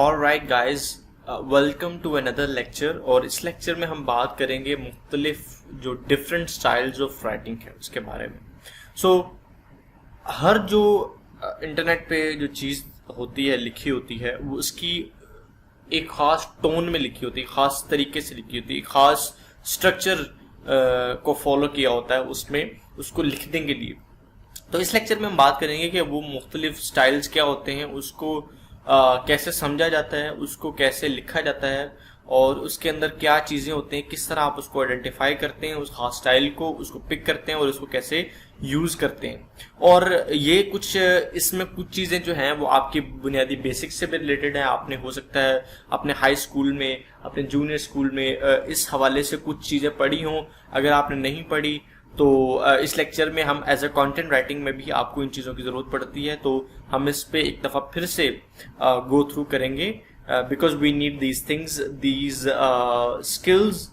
Alright guys, welcome to another lecture. और इस lecture में हम बात करेंगे मुख्तलिफ जो डिफरेंट स्टाइल्स ऑफ राइटिंग है उसके बारे में। हर जो इंटरनेट पे जो चीज़ होती है, लिखी होती है, वो उसकी एक ख़ास टोन में लिखी होती है, ख़ास तरीके से लिखी होती है, ख़ास स्ट्रक्चर को फॉलो किया होता है उसमें उसको लिखने के लिए। तो इस लेक्चर में हम बात करेंगे कि वो मुख्तलिफ स्टाइल्स क्या होते हैं, उसको कैसे समझा जाता है, उसको कैसे लिखा जाता है और उसके अंदर क्या चीज़ें होती हैं, किस तरह आप उसको आइडेंटिफाई करते हैं, उस खास स्टाइल को उसको पिक करते हैं और उसको कैसे यूज़ करते हैं। और ये कुछ इसमें कुछ चीज़ें जो हैं वो आपकी बुनियादी बेसिक्स से भी रिलेटेड है। आपने हो सकता है अपने हाई स्कूल में, अपने जूनियर स्कूल में इस हवाले से कुछ चीज़ें पढ़ी हों। अगर आपने नहीं पढ़ी तो इस लेक्चर में हम एज अ कंटेंट राइटिंग में भी आपको इन चीज़ों की ज़रूरत पड़ती है, तो हम इस पे एक दफ़ा फिर से गो थ्रू करेंगे because we need these things, these skills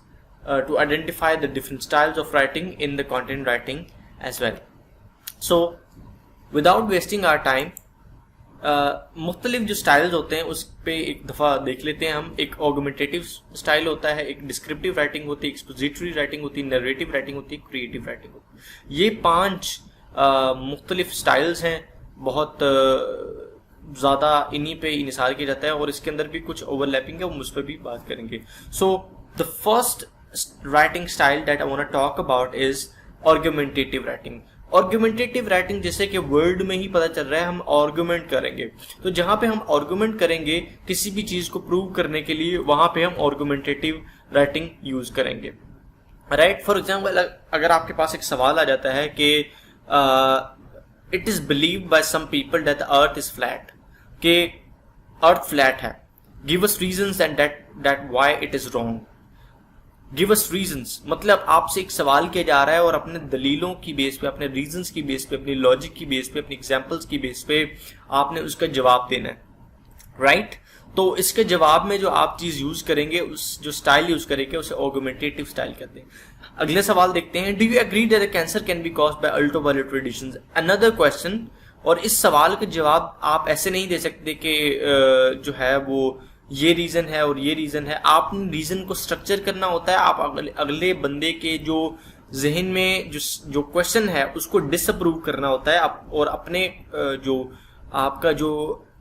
to identify the different styles of writing in the content writing as well. So without wasting our time, मुख्तलिफ जो स्टाइल्स होते हैं उस पे एक दफ़ा देख लेते हैं हम। एक ऑगमेंटेटिव स्टाइल होता है, एक डिस्क्रिप्टिव राइटिंग होती है, एक्सपोजिटरी राइटिंग होती है, नरेटिव राइटिंग होती है, क्रिएटिव राइटिंग होती है। ये 5 मुख्तलिफ स्टाइल्स हैं। बहुत ज़्यादा इन्हीं पे इनिसार किया जाता है और इसके अंदर भी कुछ ओवरलैपिंग है, हम उस पर भी बात करेंगे। So the first writing style that I want to talk about is argumentative writing. Argumentative writing जैसे कि वर्ड में ही पता चल रहा है, हम आर्गुमेंट करेंगे। तो जहां पे हम आर्गुमेंट करेंगे किसी भी चीज को प्रूव करने के लिए, वहां पे हम आर्गुमेंटेटिव राइटिंग यूज करेंगे। राइट, फॉर एग्जाम्पल अगर आपके पास एक सवाल आ जाता है कि it is believed by some people that the earth is flat, कि अर्थ फ्लैट है, give us reasons and that why it is wrong. Give us reasons मतलब आपसे एक सवाल किया जा रहा है और अपने दलीलों की बेस पे, अपने रीजंस की बेस पे, अपनी लॉजिक की बेस पे, अपनी एग्जांपल्स की बेस पे आपने उसका जवाब देना है। राइट, तो इसके जवाब में जो आप चीज यूज करेंगे, उस जो स्टाइल यूज करेंगे, उसे ऑगमेंटेटिव स्टाइल कहते हैं। अगले सवाल देखते हैं, do you agree that cancer can be caused by ultraviolet radiation? Another question. और इस सवाल का जवाब आप ऐसे नहीं दे सकते कि जो है वो ये रीजन है और ये रीजन है। आपने रीजन को स्ट्रक्चर करना होता है। आप अगले बंदे के जो जहन में जो क्वेश्चन है उसको डिसअप्रूव करना होता है और अपने जो आपका जो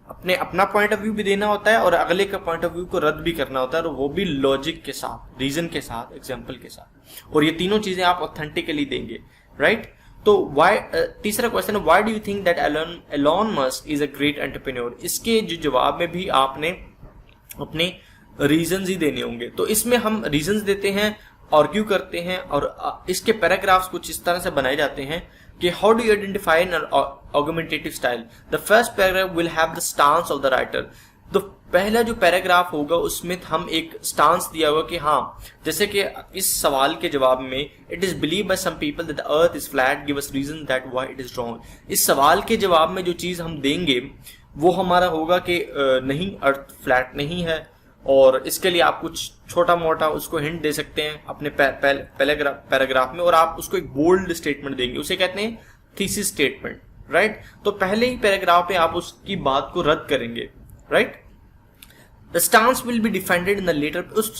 अपना पॉइंट ऑफ व्यू भी देना होता है और अगले का पॉइंट ऑफ व्यू को रद्द भी करना होता है, और वो भी लॉजिक के साथ, रीजन के साथ, एग्जाम्पल के साथ। और ये तीनों चीजें आप ऑथेंटिकली देंगे। राइट, तो तीसरा क्वेश्चन है, why do you think that Elon Musk is a great entrepreneur? इसके जो जवाब में भी आपने अपने रीजंस ही देने होंगे। तो इसमें हम रीजंस देते हैं, आर्ग्यू करते हैं और इसके पैराग्राफ्स कुछ इस तरह से बनाए जाते हैं कि how do you identify N argumentative style? The first paragraph will have the stance of the writer. तो पहला जो पैराग्राफ होगा उसमें हम एक स्टांस दिया होगा कि हाँ, जैसे कि इस सवाल के जवाब में it is believe by some people that the earth is flat, give us reason that why it is wrong. इस सवाल के जवाब में जो चीज हम देंगे वो हमारा होगा कि नहीं, अर्थ फ्लैट नहीं है। और इसके लिए आप कुछ छोटा मोटा उसको हिंट दे सकते हैं अपने पैराग्राफ में, और आप उसको एक बोल्ड स्टेटमेंट देंगे, उसे कहते हैं थीसिस स्टेटमेंट। राइट, तो पहले ही पैराग्राफ में आप उसकी बात को रद्द करेंगे। Right, the stance will be defended in the latter. उस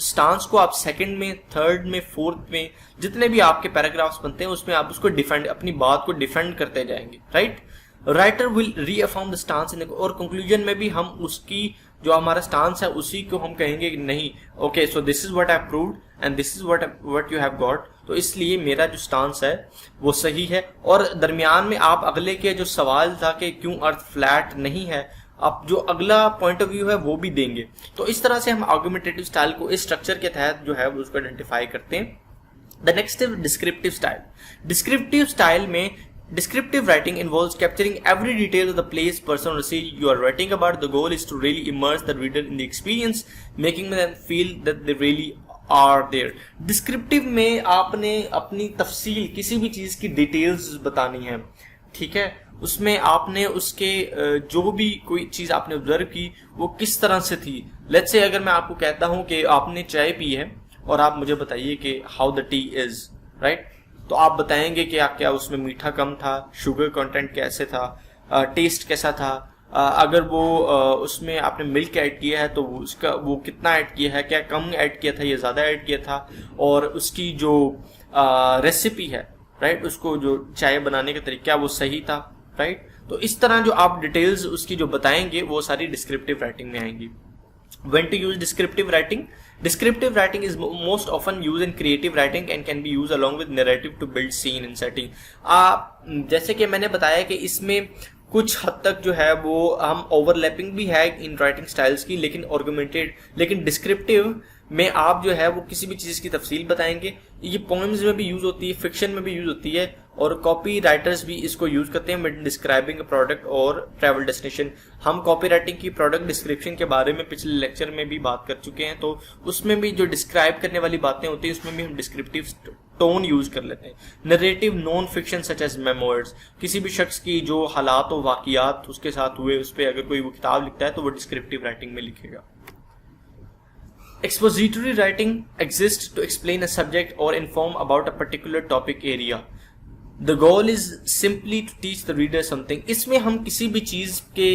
स्टांस को आप सेकंड में, थर्ड में, फोर्थ में, जितने भी आपके पैराग्राफ्स बनते हैं उसमें आप उसको डिफेंड, अपनी बात को डिफेंड करते जाएंगे। Right, writer will reaffirm the stance in, और कंक्लूजन में भी हम उसकी जो हमारा स्टांस है उसी को हम कहेंगे कि नहीं, okay, so this is what I proved and this is what you have got. तो इसलिए मेरा जो स्टांस है वो सही है। और दरमियान में आप अगले के जो सवाल था कि क्यों अर्थ फ्लैट नहीं है, आप जो अगला पॉइंट ऑफ व्यू है वो भी देंगे। तो इस तरह से हम आर्गुमेंटेटिव स्टाइल को इस स्ट्रक्चर के तहत जो है उसको आइडेंटिफाई करते हैं। The next is descriptive style. Descriptive style में descriptive writing involves capturing every detail of the place, person, or scene you are writing about. The goal is to really immerse the reader in the experience, making them feel that they really are there. Descriptive में आपने अपनी तफसील, किसी भी चीज की details बतानी है, ठीक है। उसमें आपने उसके जो भी कोई चीज आपने ऑब्जर्व की वो किस तरह से थी। लेट्स से अगर मैं आपको कहता हूं कि आपने चाय पी है और आप मुझे बताइए कि how the T is, right, तो आप बताएंगे कि क्या उसमें मीठा कम था, शुगर कंटेंट कैसे था, टेस्ट कैसा था, अगर वो उसमें आपने मिल्क ऐड किया है तो उसका वो कितना ऐड किया है, क्या कम ऐड किया था या ज़्यादा ऐड किया था, और उसकी जो रेसिपी है, राइट, उसको जो चाय बनाने का तरीका वो सही था, राइट। तो इस तरह जो आप डिटेल्स उसकी जो बताएंगे वो सारी डिस्क्रिप्टिव राइटिंग में आएंगी। When to use descriptive writing? Descriptive writing is most often used in creative writing and can be used along with narrative to build scene and setting. जैसे कि मैंने बताया कि इसमें कुछ हद तक जो है वो हम ओवरलैपिंग भी है इन राइटिंग स्टाइल्स की, लेकिन ऑर्गुमेंटेड, लेकिन डिस्क्रिप्टिव में आप जो है वो किसी भी चीज़ की तफसील बताएंगे। ये पोएम्स में भी यूज़ होती है, फिक्शन में भी यूज़ होती है, और कॉपी राइटर्स भी इसको यूज़ करते हैं विद डिस्क्राइबिंग अ प्रोडक्ट और ट्रैवल डेस्टिनेशन। हम कॉपी राइटिंग की प्रोडक्ट डिस्क्रिप्शन के बारे में पिछले लेक्चर में भी बात कर चुके हैं, तो उसमें भी जो डिस्क्राइब करने वाली बातें होती हैं उसमें भी हम डिस्क्रिप्टिव टोन यूज कर लेते हैं। Narrative non fiction such as memoirs, किसी भी शख्स की जो हालात और वाकियात उसके साथ हुए उस पर अगर कोई वो किताब लिखता है तो वो डिस्क्रिप्टिव राइटिंग में लिखेगा। Expository writing exists to explain a subject or inform about a particular topic area. The goal is simply to teach the reader something. इसमें हम किसी भी चीज़ के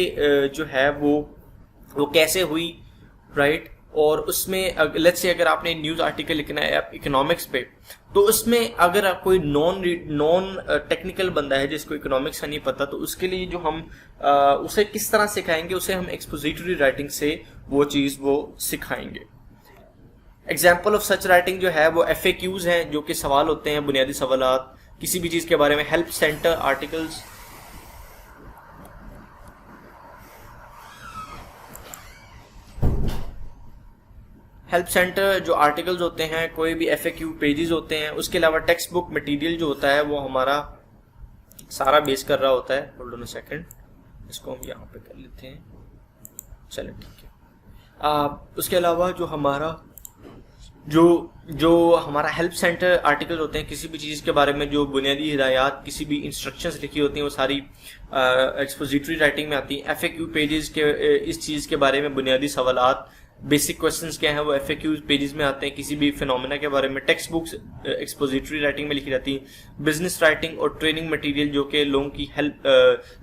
जो है वो कैसे हुई, राइट, और उसमें लेट्स से अगर आपने न्यूज़ आर्टिकल लिखना है इकोनॉमिक्स पे, तो उसमें अगर कोई नॉन टेक्निकल बंदा है जिसको इकोनॉमिक्स का नहीं पता, तो उसके लिए जो हम उसे किस तरह सिखाएंगे, उसे हम एक्सपोजिटरी राइटिंग से वो चीज़ वो सिखाएंगे। एग्जाम्पल ऑफ सच राइटिंग जो है वो FAQs हैं, जो कि सवाल होते हैं, बुनियादी सवालात किसी भी चीज़ के बारे में। Help centre articles, help centre जो आर्टिकल्स होते हैं, कोई भी FAQ पेजेस होते हैं। उसके अलावा टेक्स्ट बुक मटीरियल जो होता है वो हमारा सारा बेस कर रहा होता है। होल्ड ऑन अ सेकंड, इसको हम यहाँ पे कर लेते हैं, चलो ठीक है। उसके अलावा जो हमारा हमारा हेल्प सेंटर आर्टिकल होते हैं, किसी भी चीज़ के बारे में जो बुनियादी हिदायत, किसी भी इंस्ट्रक्शंस लिखी होती हैं, वो सारी एक्सपोजिटरी राइटिंग में आती हैं। FAQ पेजेस के इस चीज़ के बारे में बुनियादी सवालात, बेसिक क्वेश्चंस क्या हैं, वो FAQ पेजेस में आते हैं। किसी भी फिनोमेना के बारे में टेक्स्ट बुक्स एक्सपोजिटरी राइटिंग में लिखी जाती है। बिजनेस राइटिंग और ट्रेनिंग मटेरियल, जो कि लोगों की हेल्प,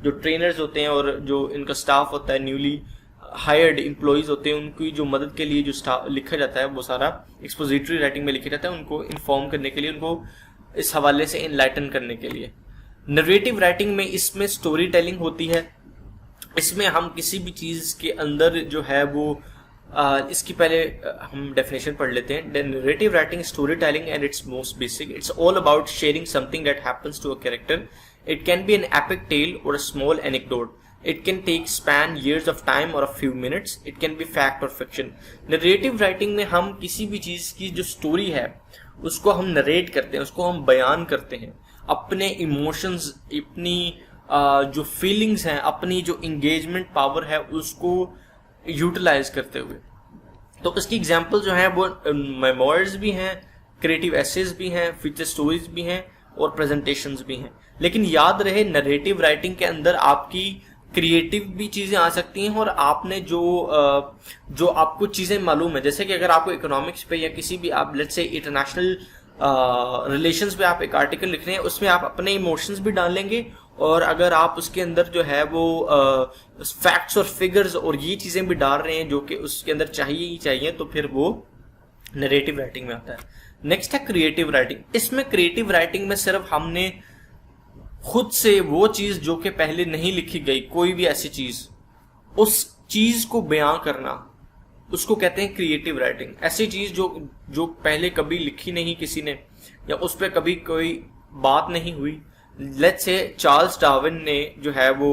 जो ट्रेनर्स होते हैं और जो इनका स्टाफ होता है, न्यूली हायर्ड एम्प्लॉइज होते हैं, उनकी जो मदद के लिए जो स्टाफ लिखा जाता है वो सारा एक्सपोजिटरी राइटिंग में लिखा जाता है, उनको इन्फॉर्म करने के लिए, उनको इस हवाले से इनलाइटन करने के लिए। नरेटिव राइटिंग में इसमें स्टोरी टेलिंग होती है। इसमें हम किसी भी चीज़ के अंदर जो है वो इसकी पहले हम डेफिनेशन पढ़ लेते हैं। Narrative writing story telling and it's most basic, it's all about sharing something that happens to a character. It can be an epic tale or a small anecdote. It can take span years of time or a few minutes. It can be fact or fiction. Narrative writing में हम किसी भी चीज़ की जो story है उसको हम narrate करते हैं, उसको हम बयान करते हैं, अपने इमोशंस, अपनी जो फीलिंग्स हैं, अपनी जो इंगेजमेंट पावर है उसको यूटिलाइज करते हुए। तो इसकी एग्जांपल जो है वो मेमोइर्स भी हैं, क्रिएटिव एसेज भी हैं, फीचर स्टोरीज भी हैं और प्रेजेंटेशंस भी हैं। लेकिन याद रहे नरेटिव राइटिंग के अंदर आपकी क्रिएटिव भी चीज़ें आ सकती हैं, और आपने जो आपको चीज़ें मालूम है, जैसे कि अगर आपको इकोनॉमिक्स पे या किसी भी आप लेट्स से इंटरनेशनल रिलेशंस पे आप एक आर्टिकल लिख रहे हैं, उसमें आप अपने इमोशंस भी डालेंगे, और अगर आप उसके अंदर जो है वो फैक्ट्स और फिगर्स और ये चीज़ें भी डाल रहे हैं जो कि उसके अंदर चाहिए ही चाहिए, तो फिर वो नरेटिव राइटिंग में आता है। नेक्स्ट है क्रिएटिव राइटिंग। इसमें क्रिएटिव राइटिंग में सिर्फ हमने खुद से वो चीज़ जो कि पहले नहीं लिखी गई, कोई भी ऐसी चीज़, उस चीज़ को बयां करना, उसको कहते हैं क्रिएटिव राइटिंग। ऐसी चीज़ जो पहले कभी लिखी नहीं किसी ने, या उस पर कभी कोई बात नहीं हुई। लेट्स से चार्ल्स डार्विन ने जो है वो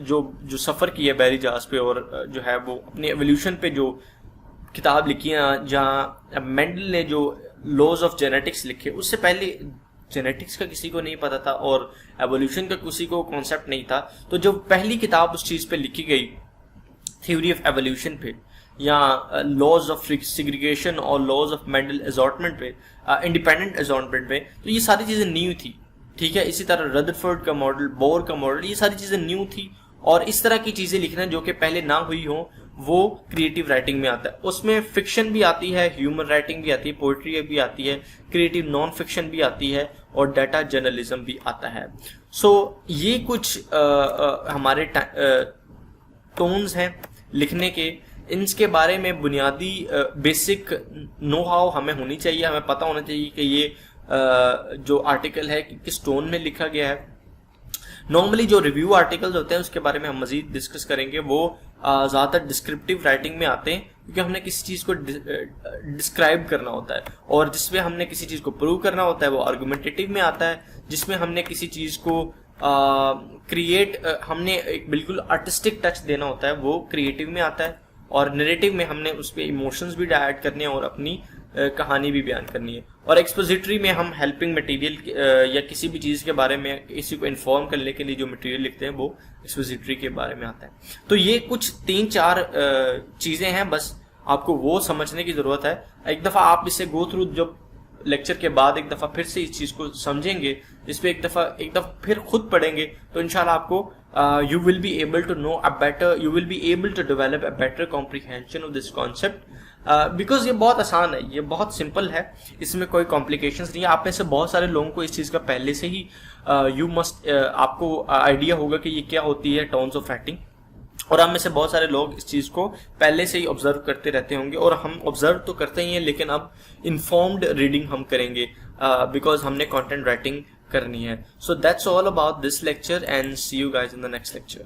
जो सफ़र किया बैरी जहाज पे, और जो है वो अपने एवोल्यूशन पे जो किताब लिखी है, जहाँ मेंडल ने जो लॉज ऑफ जेनेटिक्स लिखे, उससे पहले जेनेटिक्स का किसी को नहीं पता था और एवोल्यूशन का किसी को कॉन्सेप्ट नहीं था। तो जो पहली किताब उस चीज़ पे लिखी गई, थ्योरी ऑफ एवोल्यूशन पे, या लॉज ऑफ सेग्रीगेशन और लॉज ऑफ मेंडल असॉर्टमेंट पे, इंडिपेंडेंट असॉर्टमेंट पे, तो ये सारी चीज़ें न्यू थी, ठीक है। इसी तरह रदरफोर्ड का मॉडल, बोर का मॉडल, ये सारी चीज़ें न्यू थी, और इस तरह की चीजें लिखना जो कि पहले ना हुई हो, वो क्रिएटिव राइटिंग में आता है। उसमें फिक्शन भी आती है, ह्यूमन राइटिंग भी आती है, पोइट्री भी आती है, क्रिएटिव नॉन फिक्शन भी आती है और डाटा जर्नलिज्म भी आता है। सो ये कुछ हमारे टोन्स हैं लिखने के। इनके बारे में बुनियादी बेसिक नो हाउ हमें होनी चाहिए, हमें पता होना चाहिए कि ये जो आर्टिकल है किस टोन में लिखा गया है। नॉर्मली जो रिव्यू आर्टिकल्स होते हैं उसके बारे में हम मजीद डिस्कस करेंगे, वो ज़्यादातर डिस्क्रिप्टिव राइटिंग में आते हैं, क्योंकि हमने किसी चीज़ को डिस्क्राइब करना होता है, और जिसमें हमने किसी चीज़ को प्रूव करना होता है वो आर्गुमेंटेटिव में आता है, जिसमें हमने किसी चीज़ को हमने एक बिल्कुल आर्टिस्टिक टच देना होता है वो क्रिएटिव में आता है, और नरेटिव में हमने उस पर इमोशंस भी ऐड करने हैं और अपनी कहानी भी बयान करनी है। और एक्सपोजिटरी में हम हेल्पिंग मटेरियल या किसी भी चीज़ के बारे में किसी को इन्फॉर्म करने के लिए जो मटेरियल लिखते हैं वो एक्सपोजिटरी के बारे में आता है। तो ये कुछ 3-4 चीज़ें हैं, बस आपको वो समझने की ज़रूरत है। एक दफ़ा आप इसे गो थ्रू जब लेक्चर के बाद एक दफ़ा फिर से इस चीज़ को समझेंगे, इस पर एक दफ़ा फिर खुद पढ़ेंगे, तो इंशाल्लाह आपको you will be able to know a better, you will be able to develop a better comprehension of this concept, because ये बहुत आसान है, ये बहुत सिंपल है, इसमें कोई कॉम्प्लिकेशंस नहीं है। आप में से बहुत सारे लोगों को इस चीज़ का पहले से ही आपको आइडिया होगा कि ये क्या होती है टोन्स ऑफ राइटिंग, और हम में से बहुत सारे लोग इस चीज़ को पहले से ही ऑब्जर्व करते रहते होंगे, और हम ऑब्जर्व तो करते ही हैं लेकिन अब इन्फॉर्म्ड रीडिंग हम करेंगे बिकॉज हमने कंटेंट राइटिंग करनी है। So that's all about this lecture and see you guys in the next lecture.